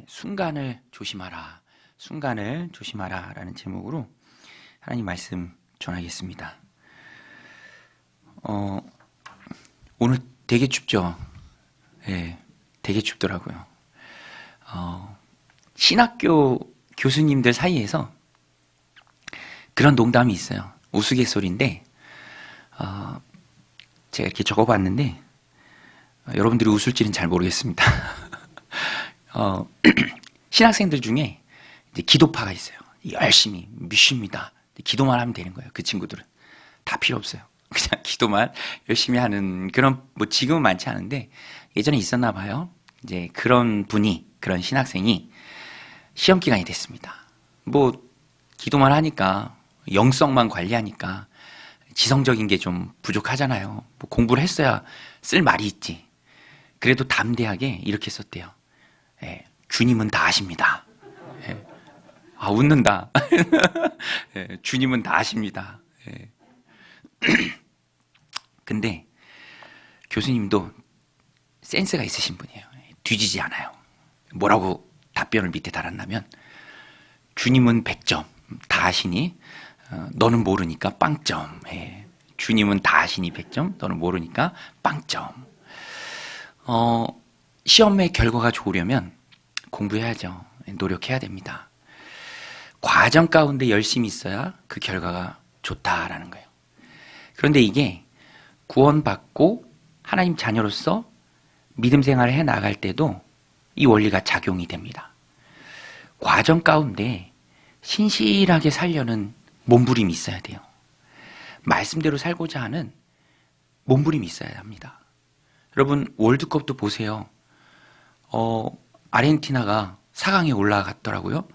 순간을 조심하라, 순간을 조심하라 라는 제목으로 하나님 말씀 전하겠습니다. 오늘 되게 춥죠? 네, 되게 춥더라고요. 신학교 교수님들 사이에서 그런 농담이 있어요. 우스갯소리인데 제가 이렇게 적어봤는데 여러분들이 웃을지는 잘 모르겠습니다. 신학생들 중에 이제 기도파가 있어요. 열심히 미십니다. 기도만 하면 되는 거예요. 그 친구들은 다 필요 없어요. 그냥 기도만 열심히 하는 그런, 뭐 지금은 많지 않은데 예전에 있었나 봐요. 이제 그런 분이, 그런 신학생이 시험 기간이 됐습니다. 뭐 기도만 하니까, 영성만 관리하니까 지성적인 게 좀 부족하잖아요. 뭐 공부를 했어야 쓸 말이 있지. 그래도 담대하게 이렇게 썼대요. 주님은 다 아십니다. 웃는다. 주님은 다 아십니다. 근데 교수님도 센스가 있으신 분이에요. 뒤지지 않아요. 뭐라고 답변을 밑에 달았냐면, 주님은 100점 다 아시니 너는 모르니까 빵점. 주님은 다 아시니 100점, 너는 모르니까 빵점. 시험의 결과가 좋으려면 공부해야죠. 노력해야 됩니다. 과정 가운데 열심히 있어야 그 결과가 좋다라는 거예요. 그런데 이게 구원받고 하나님 자녀로서 믿음 생활을 해 나갈 때도 이 원리가 작용이 됩니다. 과정 가운데 신실하게 살려는 몸부림이 있어야 돼요. 말씀대로 살고자 하는 몸부림이 있어야 합니다. 여러분, 월드컵도 보세요. 아르헨티나가 4강에 올라갔더라고요.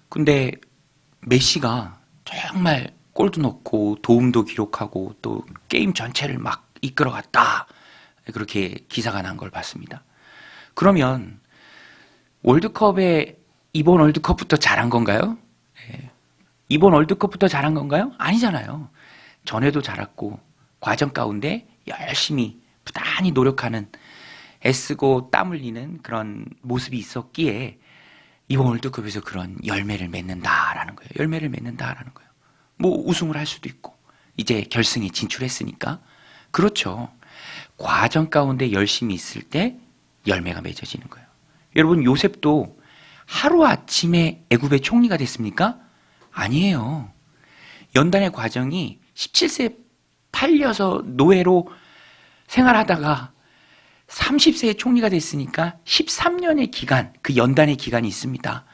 근데 메시가 정말 골도 넣고 도움도 기록하고 또 게임 전체를 막 이끌어갔다, 그렇게 기사가 난 걸 봤습니다. 그러면 이번 월드컵부터 잘한 건가요? 이번 월드컵부터 잘한 건가요? 아니잖아요. 전에도 잘했고 과정 가운데 열심히 부단히 노력하는, 애쓰고 땀 흘리는 그런 모습이 있었기에 이번 월드컵에서 그런 열매를 맺는다라는 거예요. 열매를 맺는다라는 거예요. 뭐 우승을 할 수도 있고 이제 결승에 진출했으니까. 그렇죠. 과정 가운데 열심히 있을 때 열매가 맺어지는 거예요. 여러분, 요셉도 하루아침에 애굽의 총리가 됐습니까? 아니에요. 연단의 과정이 17세 팔려서 노예로 생활하다가 30세에 총리가 됐으니까 13년의 기간, 그 연단의 기간이 있습니다.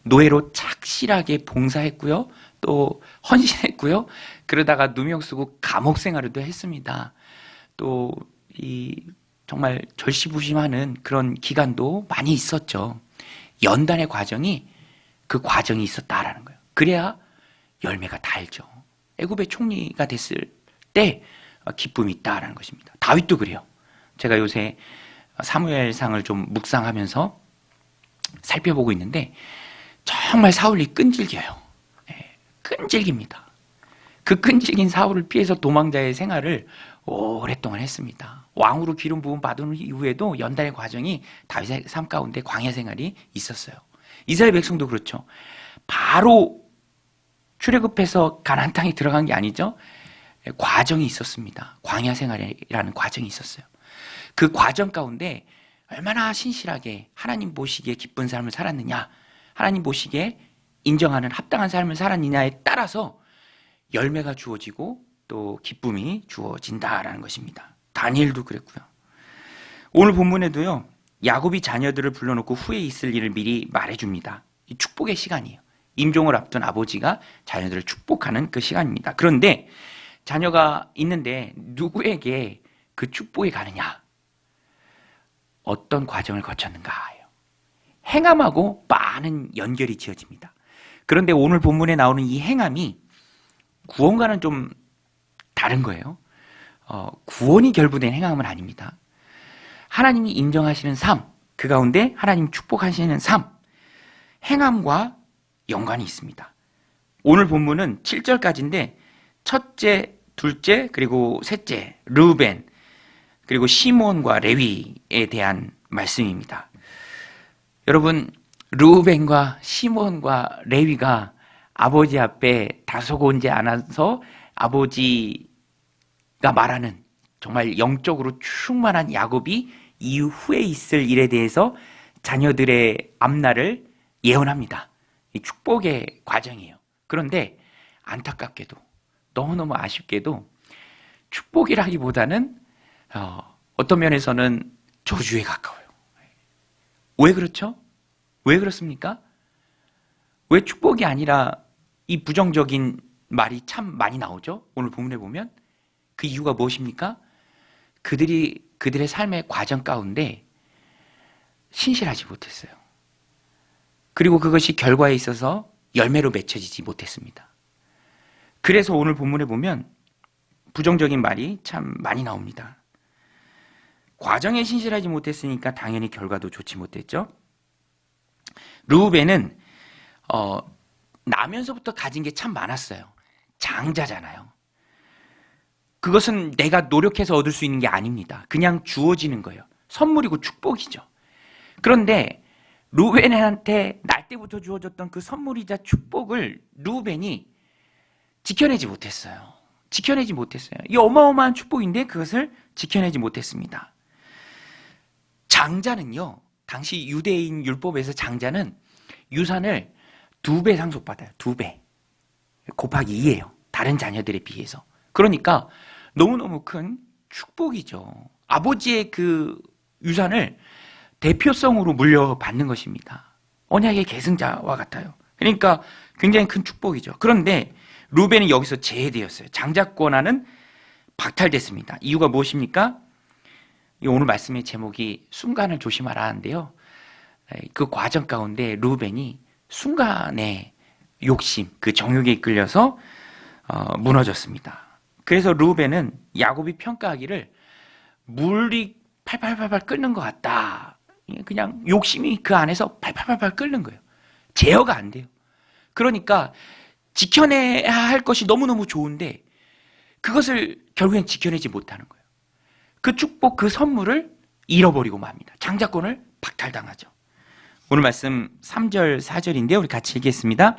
노예로 착실하게 봉사했고요. 또 헌신했고요. 그러다가 누명 쓰고 감옥 생활도 했습니다. 또 정말 절시부심하는 그런 기간도 많이 있었죠. 연단의 과정이, 그 과정이 있었다라는 거예요. 그래야 열매가 달죠. 애굽의 총리가 됐을 때 기쁨이 있다라는 것입니다. 다윗도 그래요. 제가 요새 사무엘상을 좀 묵상하면서 살펴보고 있는데 정말 사울이 끈질겨요. 끈질깁니다. 그 끈질긴 사울을 피해서 도망자의 생활을 오랫동안 했습니다. 왕으로 기름 부음 받은 이후에도 연단의 과정이 다윗의 삶 가운데 광야 생활이 있었어요. 이스라엘 백성도 그렇죠. 바로 출애굽해서 가나안 땅에 들어간 게 아니죠. 과정이 있었습니다. 광야 생활이라는 과정이 있었어요. 그 과정 가운데 얼마나 신실하게 하나님 보시기에 기쁜 삶을 살았느냐, 하나님 보시기에 인정하는 합당한 삶을 살았느냐에 따라서 열매가 주어지고 또 기쁨이 주어진다라는 것입니다. 다니엘도 그랬고요. 오늘 본문에도요, 야곱이 자녀들을 불러놓고 후에 있을 일을 미리 말해줍니다. 이 축복의 시간이에요. 임종을 앞둔 아버지가 자녀들을 축복하는 그 시간입니다. 그런데 자녀가 있는데 누구에게 그 축복이 가느냐? 어떤 과정을 거쳤는가예요. 행함하고 많은 연결이 지어집니다. 그런데 오늘 본문에 나오는 이 행함이 구원과는 좀 다른 거예요. 구원이 결부된 행함은 아닙니다. 하나님이 인정하시는 삶, 그 가운데 하나님 축복하시는 삶, 행함과 연관이 있습니다. 오늘 본문은 7절까지인데 첫째, 둘째, 그리고 셋째, 르우벤, 그리고 시몬과 레위에 대한 말씀입니다. 여러분, 르우벤과 시몬과 레위가 아버지 앞에 다소곤지 않아서 아버지가 말하는 정말 영적으로 충만한 야곱이 이후에 있을 일에 대해서 자녀들의 앞날을 예언합니다. 이 축복의 과정이에요. 그런데 안타깝게도 너무너무 아쉽게도 축복이라기보다는 어떤 면에서는 저주에 가까워요. 왜 그렇죠? 왜 그렇습니까? 왜 축복이 아니라 이 부정적인 말이 참 많이 나오죠? 오늘 본문에 보면 그 이유가 무엇입니까? 그들의 삶의 과정 가운데 신실하지 못했어요. 그리고 그것이 결과에 있어서 열매로 맺혀지지 못했습니다. 그래서 오늘 본문에 보면 부정적인 말이 참 많이 나옵니다. 과정에 신실하지 못했으니까 당연히 결과도 좋지 못했죠. 르우벤은 나면서부터 가진 게 참 많았어요. 장자잖아요. 그것은 내가 노력해서 얻을 수 있는 게 아닙니다. 그냥 주어지는 거예요. 선물이고 축복이죠. 그런데 르우벤한테 날 때부터 주어졌던 그 선물이자 축복을 르우벤이 지켜내지 못했어요. 지켜내지 못했어요. 이 어마어마한 축복인데 그것을 지켜내지 못했습니다. 장자는요, 당시 유대인 율법에서 장자는 유산을 2배 상속받아요. 2배. 곱하기 2예요. 다른 자녀들에 비해서. 그러니까 너무너무 큰 축복이죠. 아버지의 그 유산을 대표성으로 물려받는 것입니다. 언약의 계승자와 같아요. 그러니까 굉장히 큰 축복이죠. 그런데 르우벤은 여기서 제외되었어요. 장자 권한은 박탈됐습니다. 이유가 무엇입니까? 오늘 말씀의 제목이 순간을 조심하라 하는데요. 그 과정 가운데 르우벤이 순간의 욕심, 그 정욕에 이끌려서 무너졌습니다. 그래서 르우벤은 야곱이 평가하기를 물이 팔팔팔팔 끓는 것 같다. 그냥 욕심이 그 안에서 팔팔팔팔 끓는 거예요. 제어가 안 돼요. 그러니까 지켜내야 할 것이 너무너무 좋은데 그것을 결국엔 지켜내지 못하는 거예요. 그 축복, 그 선물을 잃어버리고 맙니다. 장자권을 박탈당하죠. 오늘 말씀 3절, 4절인데 우리 같이 읽겠습니다.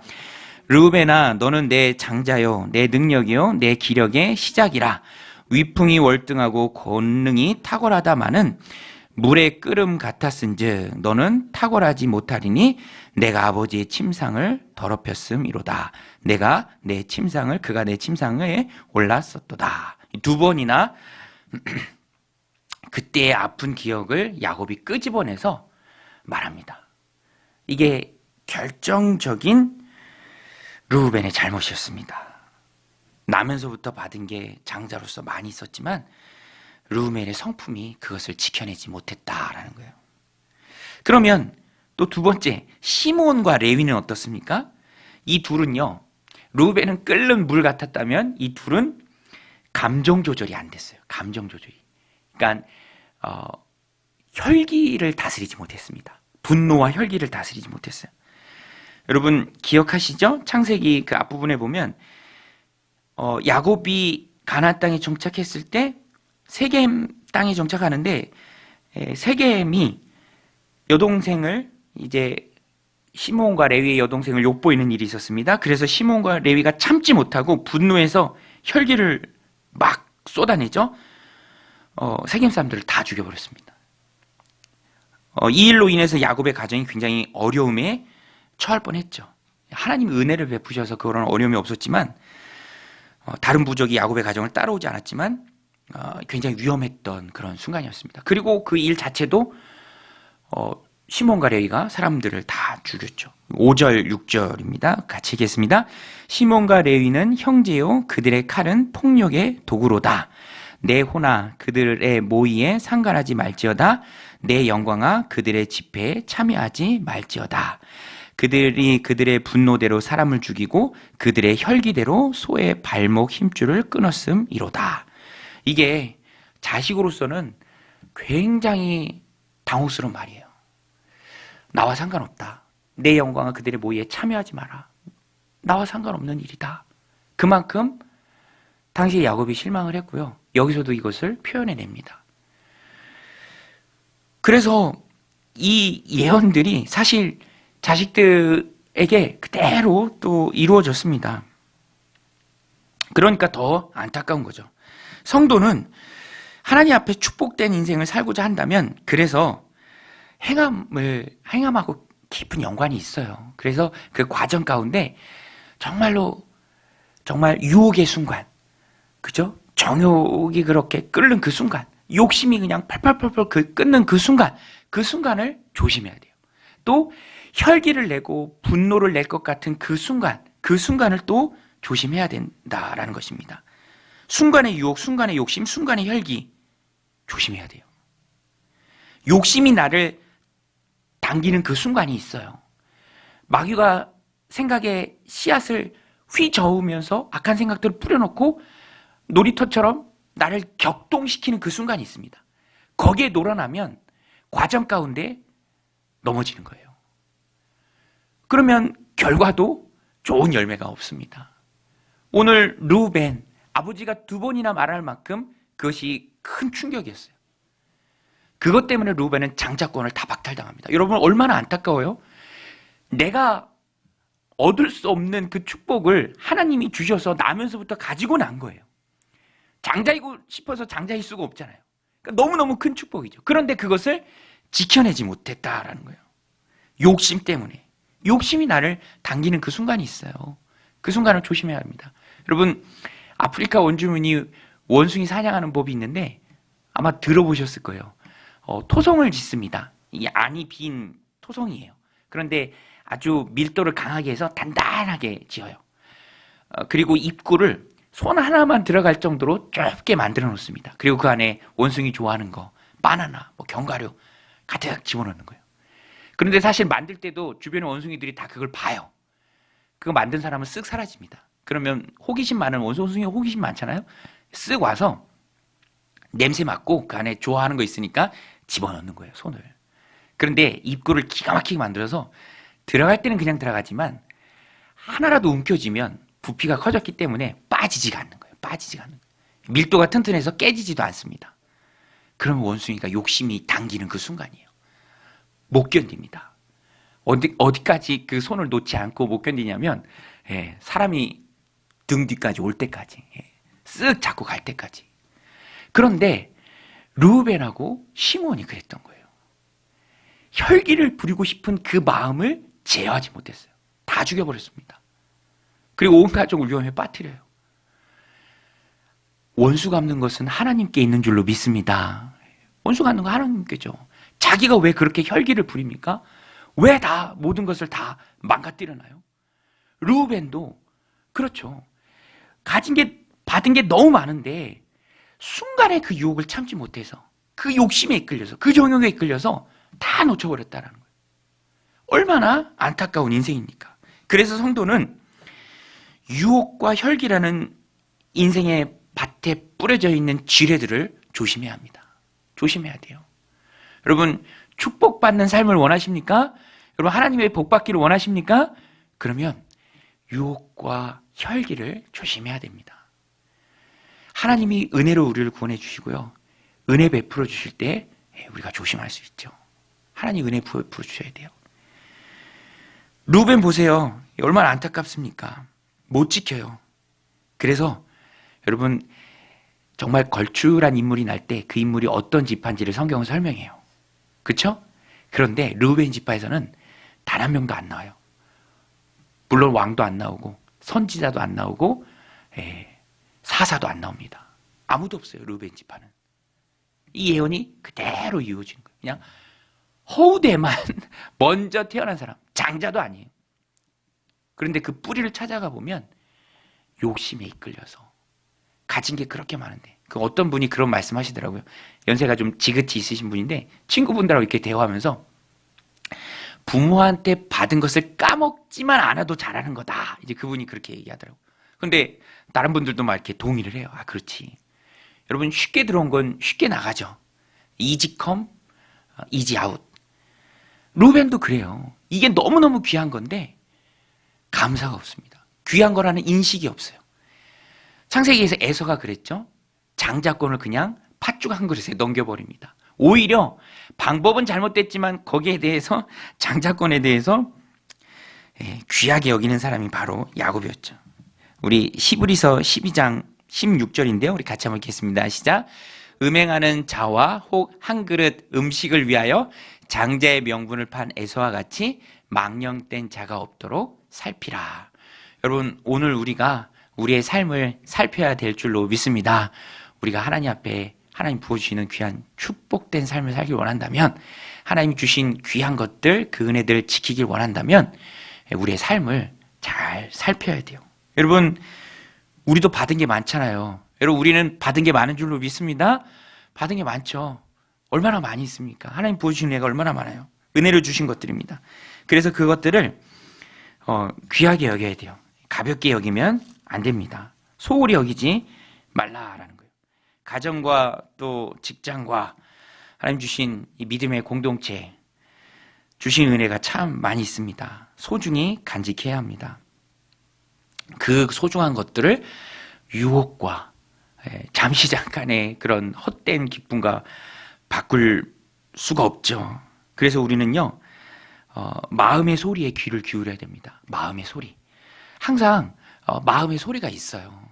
르우벤아, 너는 내 장자요, 내 능력이요, 내 기력의 시작이라. 위풍이 월등하고 권능이 탁월하다마는 물의 끓음 같았은즉 너는 탁월하지 못하리니 내가 아버지의 침상을 더럽혔음이로다. 내가 내 침상을 그가 내 침상에 올랐었도다. 2번이나 그때의 아픈 기억을 야곱이 끄집어내서 말합니다. 이게 결정적인 르우벤의 잘못이었습니다. 나면서부터 받은 게 장자로서 많이 있었지만 르우벤의 성품이 그것을 지켜내지 못했다라는 거예요. 그러면 또 2번째, 시몬과 레위는 어떻습니까? 이 둘은요, 르우벤은 끓는 물 같았다면 이 둘은 감정 조절이 안 됐어요. 감정 조절이. 그러니까 혈기를 다스리지 못했습니다. 분노와 혈기를 다스리지 못했어요. 여러분 기억하시죠? 창세기 그 앞부분에 보면 야곱이 가나안 땅에 정착했을 때 세겜 땅에 정착하는데 세겜이 여동생을 이제 시몬과 레위의 여동생을 욕보이는 일이 있었습니다. 그래서 시몬과 레위가 참지 못하고 분노해서 혈기를 막 쏟아내죠. 세겜 사람들을 다 죽여버렸습니다. 이 일로 인해서 야곱의 가정이 굉장히 어려움에 처할 뻔했죠. 하나님이 은혜를 베푸셔서 그런 어려움이 없었지만 다른 부족이 야곱의 가정을 따라오지 않았지만 굉장히 위험했던 그런 순간이었습니다. 그리고 그 일 자체도 시몬과 레위가 사람들을 다 죽였죠. 5절, 6절입니다. 같이 읽겠습니다. 시몬과 레위는 형제요, 그들의 칼은 폭력의 도구로다. 내 호나 그들의 모의에 상관하지 말지어다. 내 영광아 그들의 집회에 참여하지 말지어다. 그들이 그들의 분노대로 사람을 죽이고 그들의 혈기대로 소의 발목 힘줄을 끊었음이로다. 이게 자식으로서는 굉장히 당혹스러운 말이에요. 나와 상관없다. 내 영광아 그들의 모의에 참여하지 마라. 나와 상관없는 일이다. 그만큼 당시에 야곱이 실망을 했고요. 여기서도 이것을 표현해냅니다. 그래서 이 예언들이 사실 자식들에게 그대로 또 이루어졌습니다. 그러니까 더 안타까운 거죠. 성도는 하나님 앞에 축복된 인생을 살고자 한다면 그래서 행함하고 깊은 연관이 있어요. 그래서 그 과정 가운데 정말로 정말 유혹의 순간, 그죠? 정욕이 그렇게 끓는 그 순간, 욕심이 그냥 팔팔팔팔 끓는 그 순간을 조심해야 돼요. 또 혈기를 내고 분노를 낼 것 같은 그 순간을 또 조심해야 된다라는 것입니다. 순간의 유혹, 순간의 욕심, 순간의 혈기 조심해야 돼요. 욕심이 나를 당기는 그 순간이 있어요. 마귀가 생각의 씨앗을 휘저으면서 악한 생각들을 뿌려놓고 놀이터처럼 나를 격동시키는 그 순간이 있습니다. 거기에 놀아나면 과정 가운데 넘어지는 거예요. 그러면 결과도 좋은 열매가 없습니다. 오늘 루벤, 아버지가 2번이나 말할 만큼 그것이 큰 충격이었어요. 그것 때문에 루벤은 장자권을 다 박탈당합니다. 여러분 얼마나 안타까워요? 내가 얻을 수 없는 그 축복을 하나님이 주셔서 나면서부터 가지고 난 거예요. 장자이고 싶어서 장자일 수가 없잖아요. 그러니까 너무너무 큰 축복이죠. 그런데 그것을 지켜내지 못했다라는 거예요. 욕심 때문에. 욕심이 나를 당기는 그 순간이 있어요. 그 순간을 조심해야 합니다. 여러분 아프리카 원주민이 원숭이 사냥하는 법이 있는데 아마 들어보셨을 거예요. 토성을 짓습니다. 이 안이 빈 토성이에요. 그런데 아주 밀도를 강하게 해서 단단하게 지어요. 그리고 입구를 손 하나만 들어갈 정도로 좁게 만들어 놓습니다. 그리고 그 안에 원숭이 좋아하는 거, 바나나, 견과류 가득 집어넣는 거예요. 그런데 사실 만들 때도 주변의 원숭이들이 다 그걸 봐요. 그거 만든 사람은 쓱 사라집니다. 그러면 호기심 많은 원숭이 호기심 많잖아요. 쓱 와서 냄새 맡고 그 안에 좋아하는 거 있으니까 집어넣는 거예요, 손을. 그런데 입구를 기가 막히게 만들어서 들어갈 때는 그냥 들어가지만 하나라도 움켜쥐면 부피가 커졌기 때문에 빠지지가 않는 거예요. 밀도가 튼튼해서 깨지지도 않습니다. 그러면 원숭이가 욕심이 당기는 그 순간이에요. 못 견딥니다. 어디까지 그 손을 놓지 않고 못 견디냐면 사람이 등 뒤까지 올 때까지 쓱 잡고 갈 때까지. 그런데 르우벤하고 시몬이 그랬던 거예요. 혈기를 부리고 싶은 그 마음을 제어하지 못했어요. 다 죽여버렸습니다. 그리고 온 가족을 위험에 빠뜨려요. 원수 갚는 것은 하나님께 있는 줄로 믿습니다. 원수 갚는 거 하나님께죠. 자기가 왜 그렇게 혈기를 부립니까? 왜 다 모든 것을 다 망가뜨려나요? 르우벤도 그렇죠. 가진 게 받은 게 너무 많은데 순간에 그 유혹을 참지 못해서 그 욕심에 이끌려서 그 정욕에 이끌려서 다 놓쳐버렸다는 거예요. 얼마나 안타까운 인생입니까? 그래서 성도는 유혹과 혈기라는 인생의 밭에 뿌려져 있는 지뢰들을 조심해야 합니다. 조심해야 돼요. 여러분 축복받는 삶을 원하십니까? 여러분 하나님의 복받기를 원하십니까? 그러면 유혹과 혈기를 조심해야 됩니다. 하나님이 은혜로 우리를 구원해 주시고요. 은혜 베풀어 주실 때 우리가 조심할 수 있죠. 하나님 은혜 베풀어 주셔야 돼요. 루벤 보세요. 얼마나 안타깝습니까? 못 지켜요. 그래서 여러분 정말 걸출한 인물이 날 때 그 인물이 어떤 지파인지를 성경은 설명해요. 그렇죠? 그런데 르우벤 지파에서는 단 한 명도 안 나와요. 물론 왕도 안 나오고 선지자도 안 나오고 사사도 안 나옵니다. 아무도 없어요. 르우벤 지파는. 이 예언이 그대로 이루어진 거예요. 그냥 허우대만 먼저 태어난 사람, 장자도 아니에요. 그런데 그 뿌리를 찾아가 보면 욕심에 이끌려서 가진 게 그렇게 많은데 그 어떤 분이 그런 말씀하시더라고요. 연세가 좀 지긋이 있으신 분인데 친구분들하고 이렇게 대화하면서 부모한테 받은 것을 까먹지만 않아도 잘하는 거다. 이제 그분이 그렇게 얘기하더라고요. 근데 다른 분들도 막 이렇게 동의를 해요. 아, 그렇지. 여러분 쉽게 들어온 건 쉽게 나가죠. 이지 컴, 이지 아웃. 루벤도 그래요. 이게 너무너무 귀한 건데 감사가 없습니다. 귀한 거라는 인식이 없어요. 창세기에서 에서가 그랬죠. 장자권을 그냥 팥죽 한 그릇에 넘겨버립니다. 오히려 방법은 잘못됐지만 거기에 대해서 장자권에 대해서 귀하게 여기는 사람이 바로 야곱이었죠. 우리 히브리서 12장 16절인데요. 우리 같이 한번 읽겠습니다. 시작. 음행하는 자와 혹 한 그릇 음식을 위하여 장자의 명분을 판 에서와 같이 망령된 자가 없도록 살피라. 여러분, 오늘 우리가 우리의 삶을 살펴야 될 줄로 믿습니다. 우리가 하나님 앞에 하나님 부어주시는 귀한 축복된 삶을 살길 원한다면, 하나님 주신 귀한 것들, 그 은혜들 지키길 원한다면 우리의 삶을 잘 살펴야 돼요. 여러분, 우리도 받은 게 많잖아요. 여러분, 우리는 받은 게 많은 줄로 믿습니다. 받은 게 많죠. 얼마나 많이 있습니까? 하나님 부어주신 은혜가 얼마나 많아요. 은혜를 주신 것들입니다. 그래서 그것들을 귀하게 여겨야 돼요. 가볍게 여기면 안 됩니다. 소홀히 여기지 말라라는 거예요. 가정과 또 직장과 하나님 주신 이 믿음의 공동체, 주신 은혜가 참 많이 있습니다. 소중히 간직해야 합니다. 그 소중한 것들을 유혹과 잠시 잠깐의 그런 헛된 기쁨과 바꿀 수가 없죠. 그래서 우리는요, 마음의 소리에 귀를 기울여야 됩니다. 마음의 소리. 항상 마음의 소리가 있어요.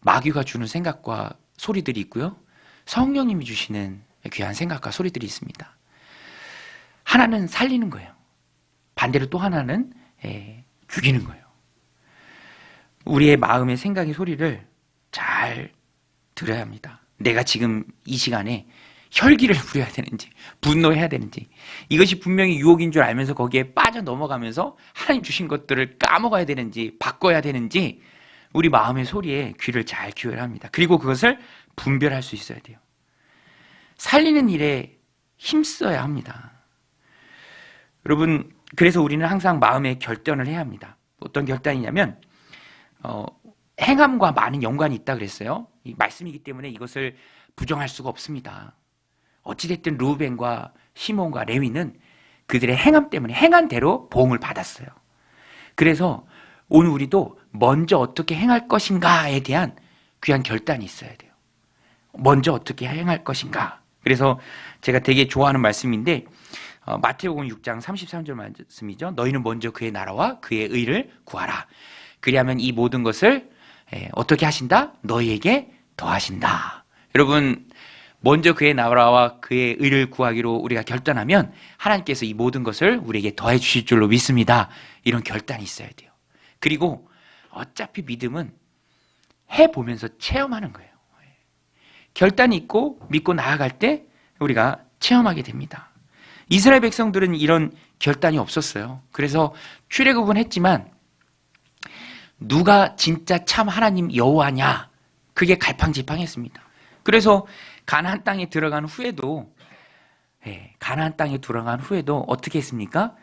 마귀가 주는 생각과 소리들이 있고요. 성령님이 주시는 귀한 생각과 소리들이 있습니다. 하나는 살리는 거예요. 반대로 또 하나는 죽이는 거예요. 우리의 마음의 생각의 소리를 잘 들어야 합니다. 내가 지금 이 시간에 혈기를 부려야 되는지, 분노해야 되는지, 이것이 분명히 유혹인 줄 알면서 거기에 빠져 넘어가면서 하나님 주신 것들을 까먹어야 되는지, 바꿔야 되는지, 우리 마음의 소리에 귀를 잘 기울여야 합니다. 그리고 그것을 분별할 수 있어야 돼요. 살리는 일에 힘써야 합니다. 여러분, 그래서 우리는 항상 마음의 결단을 해야 합니다. 어떤 결단이냐면, 행함과 많은 연관이 있다 그랬어요. 이 말씀이기 때문에 이것을 부정할 수가 없습니다. 어찌됐든 루벤과 시몬과 레위는 그들의 행함 때문에 행한 대로 보응을 받았어요. 그래서 오늘 우리도 먼저 어떻게 행할 것인가에 대한 귀한 결단이 있어야 돼요. 먼저 어떻게 행할 것인가. 그래서 제가 되게 좋아하는 말씀인데, 마태복음 6장 33절 말씀이죠. 너희는 먼저 그의 나라와 그의 의를 구하라. 그리하면 이 모든 것을 어떻게 하신다? 너희에게 더하신다. 여러분, 먼저 그의 나라와 그의 의를 구하기로 우리가 결단하면 하나님께서 이 모든 것을 우리에게 더해 주실 줄로 믿습니다. 이런 결단이 있어야 돼요. 그리고 어차피 믿음은 해보면서 체험하는 거예요. 결단이 있고 믿고 나아갈 때 우리가 체험하게 됩니다. 이스라엘 백성들은 이런 결단이 없었어요. 그래서 출애굽은 했지만 누가 진짜 참 하나님 여호와냐, 그게 갈팡질팡했습니다. 그래서 가나안 땅에 들어간 후에도 어떻게 했습니까?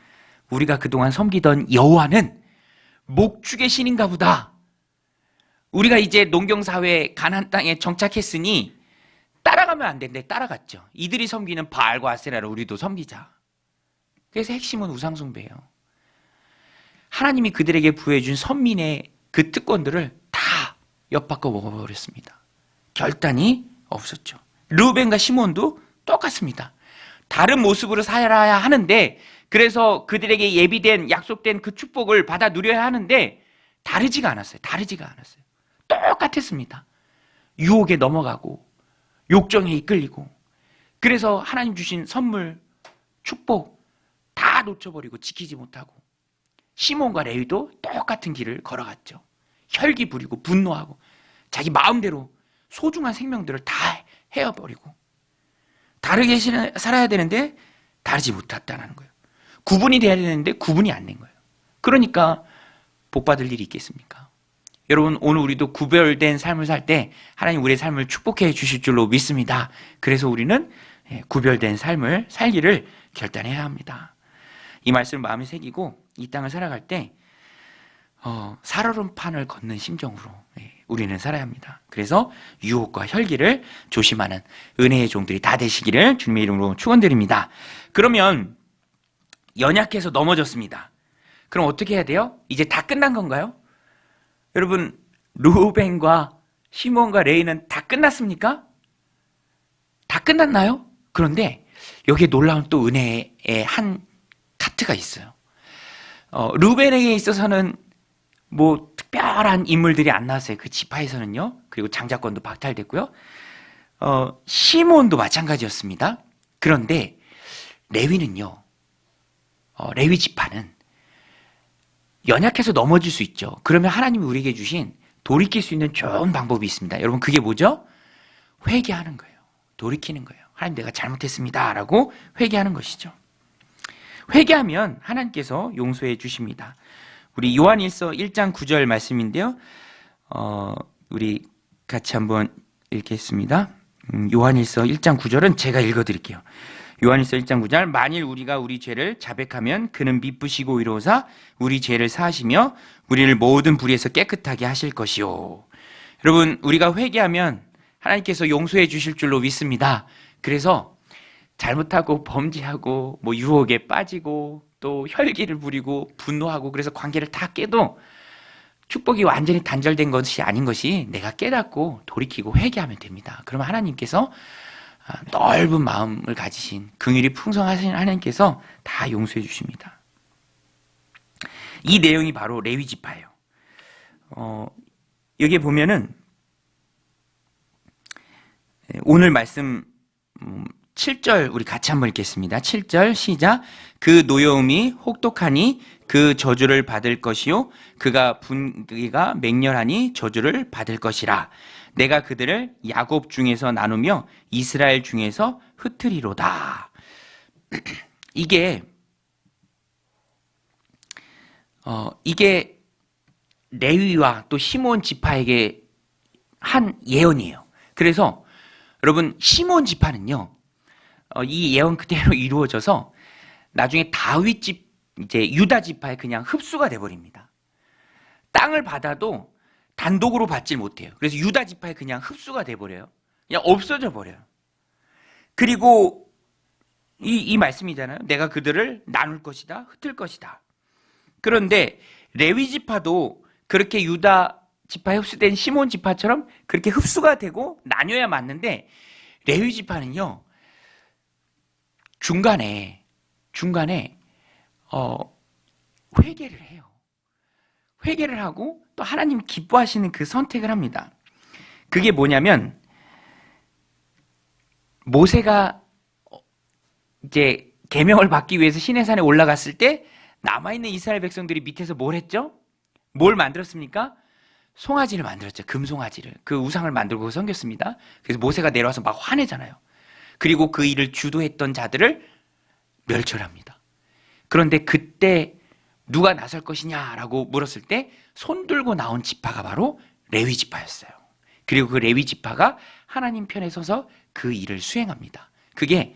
우리가 그동안 섬기던 여호와는 목축의 신인가 보다. 우리가 이제 농경사회 가나안 땅에 정착했으니 따라가면 안 되는데 따라갔죠. 이들이 섬기는 바알과 아세라를 우리도 섬기자. 그래서 핵심은 우상숭배예요. 하나님이 그들에게 부여준 선민의 그 특권들을 다 엿바꿔 먹어버렸습니다. 결단이 없었죠. 르우벤과 시몬도 똑같습니다. 다른 모습으로 살아야 하는데, 그래서 그들에게 예비된 약속된 그 축복을 받아 누려야 하는데 다르지가 않았어요. 똑같았습니다. 유혹에 넘어가고 욕정에 이끌리고, 그래서 하나님 주신 선물, 축복 다 놓쳐버리고 지키지 못하고, 시몬과 레위도 똑같은 길을 걸어갔죠. 혈기 부리고 분노하고 자기 마음대로 소중한 생명들을 다 헤어버리고 다르게 살아야 되는데 다르지 못했다는 거예요. 구분이 돼야 되는데 구분이 안 된 거예요. 그러니까 복 받을 일이 있겠습니까? 여러분, 오늘 우리도 구별된 삶을 살 때 하나님 우리의 삶을 축복해 주실 줄로 믿습니다. 그래서 우리는 구별된 삶을 살기를 결단해야 합니다. 이 말씀을 마음에 새기고 이 땅을 살아갈 때 살얼음판을 걷는 심정으로 우리는 살아야 합니다. 그래서 유혹과 혈기를 조심하는 은혜의 종들이 다 되시기를 주님의 이름으로 축원드립니다. 그러면 연약해서 넘어졌습니다. 그럼 어떻게 해야 돼요? 이제 다 끝난 건가요? 여러분, 르우벤과 시몬과 레위는 다 끝났습니까? 다 다 끝났나요? 그런데 여기에 놀라운 또 은혜의 한 카트가 있어요. 루벤에게 있어서는 뭐 특별한 인물들이 안 나왔어요. 그 지파에서는요. 그리고 장자권도 박탈됐고요. 시몬도 마찬가지였습니다. 그런데 레위는요. 레위 지파는 연약해서 넘어질 수 있죠. 그러면 하나님이 우리에게 주신 돌이킬 수 있는 좋은 방법이 있습니다. 여러분 그게 뭐죠? 회개하는 거예요. 돌이키는 거예요. 하나님 내가 잘못했습니다 라고 회개하는 것이죠. 회개하면 하나님께서 용서해 주십니다. 우리 요한일서 1장 9절 말씀인데요. 우리 같이 한번 읽겠습니다. 요한일서 1장 9절은 제가 읽어드릴게요. 요한일서 1장 9절 만일 우리가 우리 죄를 자백하면 그는 미쁘시고 의로우사 우리 죄를 사하시며 우리를 모든 불의에서 깨끗하게 하실 것이요. 여러분 우리가 회개하면 하나님께서 용서해 주실 줄로 믿습니다. 그래서 잘못하고 범죄하고 뭐 유혹에 빠지고 또 혈기를 부리고 분노하고 그래서 관계를 다 깨도 축복이 완전히 단절된 것이 아닌 것이 내가 깨닫고 돌이키고 회개하면 됩니다. 그러면 하나님께서 넓은 마음을 가지신 긍휼이 풍성하신 하나님께서 다 용서해 주십니다. 이 내용이 바로 레위 지파예요. 여기에 보면은 오늘 말씀 7절 우리 같이 한번 읽겠습니다. 7절 시작. 그 노여움이 혹독하니 그 저주를 받을 것이요 그가 분기가 맹렬하니 저주를 받을 것이라. 내가 그들을 야곱 중에서 나누며 이스라엘 중에서 흩으리로다. 이게 레위와 또 시몬 지파에게 한 예언이에요. 그래서 여러분 시몬 지파는요. 이 예언 그대로 이루어져서 나중에 다윗 집 이제 유다 지파에 그냥 흡수가 돼 버립니다. 땅을 받아도 단독으로 받질 못해요. 그래서 유다 지파에 그냥 흡수가 돼 버려요. 그냥 없어져 버려요. 그리고 이 말씀이잖아요. 내가 그들을 나눌 것이다, 흩을 것이다. 그런데 레위 지파도 그렇게 유다 지파에 흡수된 시몬 지파처럼 그렇게 흡수가 되고 나뉘어야 맞는데 레위 지파는요. 중간에 회개를 해요. 회개를 하고 또 하나님 기뻐하시는 그 선택을 합니다. 그게 뭐냐면 모세가 이제 계명을 받기 위해서 시내산에 올라갔을 때 남아있는 이스라엘 백성들이 밑에서 뭘 했죠? 뭘 만들었습니까? 송아지를 만들었죠. 금송아지를. 그 우상을 만들고 섬겼습니다. 그래서 모세가 내려와서 막 화내잖아요. 그리고 그 일을 주도했던 자들을 멸절합니다. 그런데 그때 누가 나설 것이냐라고 물었을 때 손 들고 나온 지파가 바로 레위 지파였어요. 그리고 그 레위 지파가 하나님 편에 서서 그 일을 수행합니다. 그게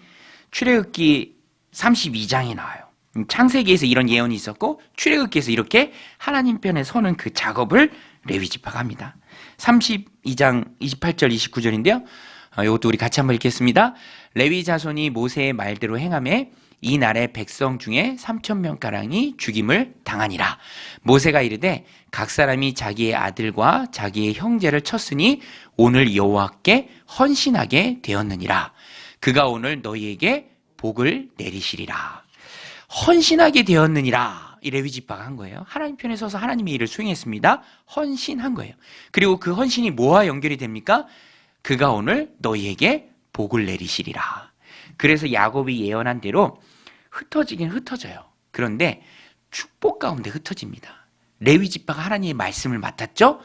출애굽기 32장에 나와요. 창세기에서 이런 예언이 있었고 출애굽기에서 이렇게 하나님 편에 서는 그 작업을 레위 지파가 합니다. 32장 28절 29절인데요. 이것도 우리 같이 한번 읽겠습니다. 레위 자손이 모세의 말대로 행하매 이 날에 백성 중에 3,000명가량이 죽임을 당하니라. 모세가 이르되 각 사람이 자기의 아들과 자기의 형제를 쳤으니 오늘 여호와께 헌신하게 되었느니라. 그가 오늘 너희에게 복을 내리시리라. 헌신하게 되었느니라. 이 레위 지파가 한 거예요. 하나님 편에 서서 하나님의 일을 수행했습니다. 헌신한 거예요. 그리고 그 헌신이 뭐와 연결이 됩니까? 그가 오늘 너희에게 복을 내리시리라. 그래서 야곱이 예언한 대로 흩어지긴 흩어져요. 그런데 축복 가운데 흩어집니다. 레위 지파가 하나님의 말씀을 맡았죠.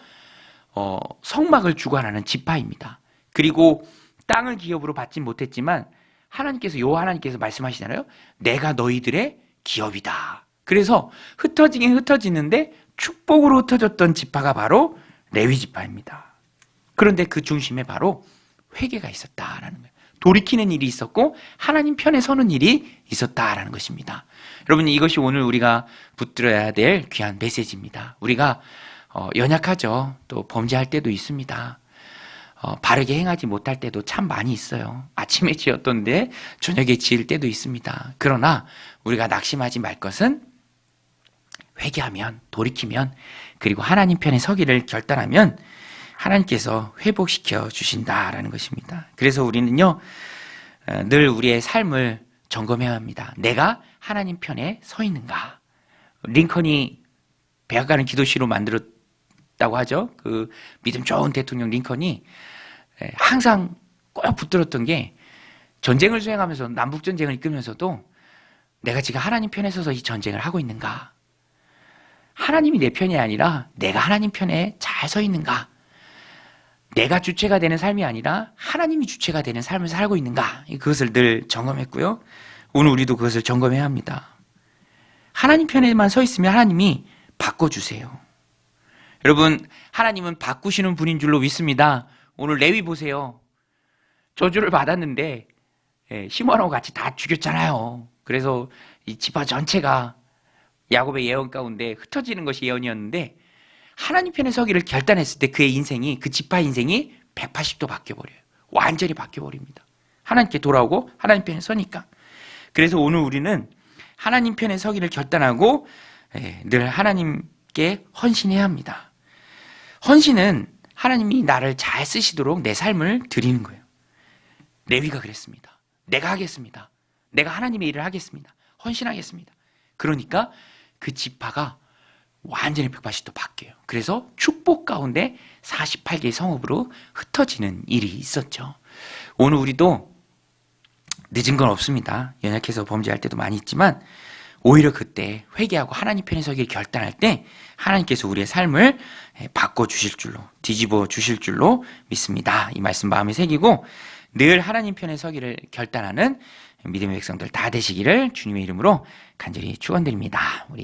성막을 주관하는 지파입니다. 그리고 땅을 기업으로 받진 못했지만 하나님께서 말씀하시잖아요. 내가 너희들의 기업이다. 그래서 흩어지긴 흩어지는데 축복으로 흩어졌던 지파가 바로 레위 지파입니다. 그런데 그 중심에 바로 회개가 있었다라는 거예요. 돌이키는 일이 있었고 하나님 편에 서는 일이 있었다라는 것입니다. 여러분 이것이 오늘 우리가 붙들어야 될 귀한 메시지입니다. 우리가 연약하죠. 또 범죄할 때도 있습니다. 바르게 행하지 못할 때도 참 많이 있어요. 아침에 지었던데 저녁에 지을 때도 있습니다. 그러나 우리가 낙심하지 말 것은 회개하면 돌이키면 그리고 하나님 편에 서기를 결단하면 하나님께서 회복시켜 주신다라는 것입니다. 그래서 우리는요 늘 우리의 삶을 점검해야 합니다. 내가 하나님 편에 서 있는가? 링컨이 백악관을 기도시로 만들었다고 하죠. 그 믿음 좋은 대통령 링컨이 항상 꼭 붙들었던 게 전쟁을 수행하면서 남북전쟁을 이끌면서도 내가 지금 하나님 편에 서서 이 전쟁을 하고 있는가? 하나님이 내 편이 아니라 내가 하나님 편에 잘 서 있는가? 내가 주체가 되는 삶이 아니라 하나님이 주체가 되는 삶을 살고 있는가? 그것을 늘 점검했고요. 오늘 우리도 그것을 점검해야 합니다. 하나님 편에만 서 있으면 하나님이 바꿔주세요. 여러분, 하나님은 바꾸시는 분인 줄로 믿습니다. 오늘 레위 보세요. 저주를 받았는데 시므온하고 같이 다 죽였잖아요. 그래서 이 지파 전체가 야곱의 예언 가운데 흩어지는 것이 예언이었는데 하나님 편에 서기를 결단했을 때 그의 인생이, 그 지파 인생이 180도 바뀌어버려요. 완전히 바뀌어버립니다. 하나님께 돌아오고 하나님 편에 서니까. 그래서 오늘 우리는 하나님 편에 서기를 결단하고 늘 하나님께 헌신해야 합니다. 헌신은 하나님이 나를 잘 쓰시도록 내 삶을 드리는 거예요. 레위가 그랬습니다. 내가 하겠습니다. 내가 하나님의 일을 하겠습니다. 헌신하겠습니다. 그러니까 그 지파가 완전히 180도 바뀌어요. 그래서 축복 가운데 48개의 성읍으로 흩어지는 일이 있었죠. 오늘 우리도 늦은 건 없습니다. 연약해서 범죄할 때도 많이 있지만 오히려 그때 회개하고 하나님 편에 서기를 결단할 때 하나님께서 우리의 삶을 바꿔주실 줄로, 뒤집어 주실 줄로 믿습니다. 이 말씀 마음에 새기고 늘 하나님 편에 서기를 결단하는 믿음의 백성들 다 되시기를 주님의 이름으로 간절히 축원드립니다. 우리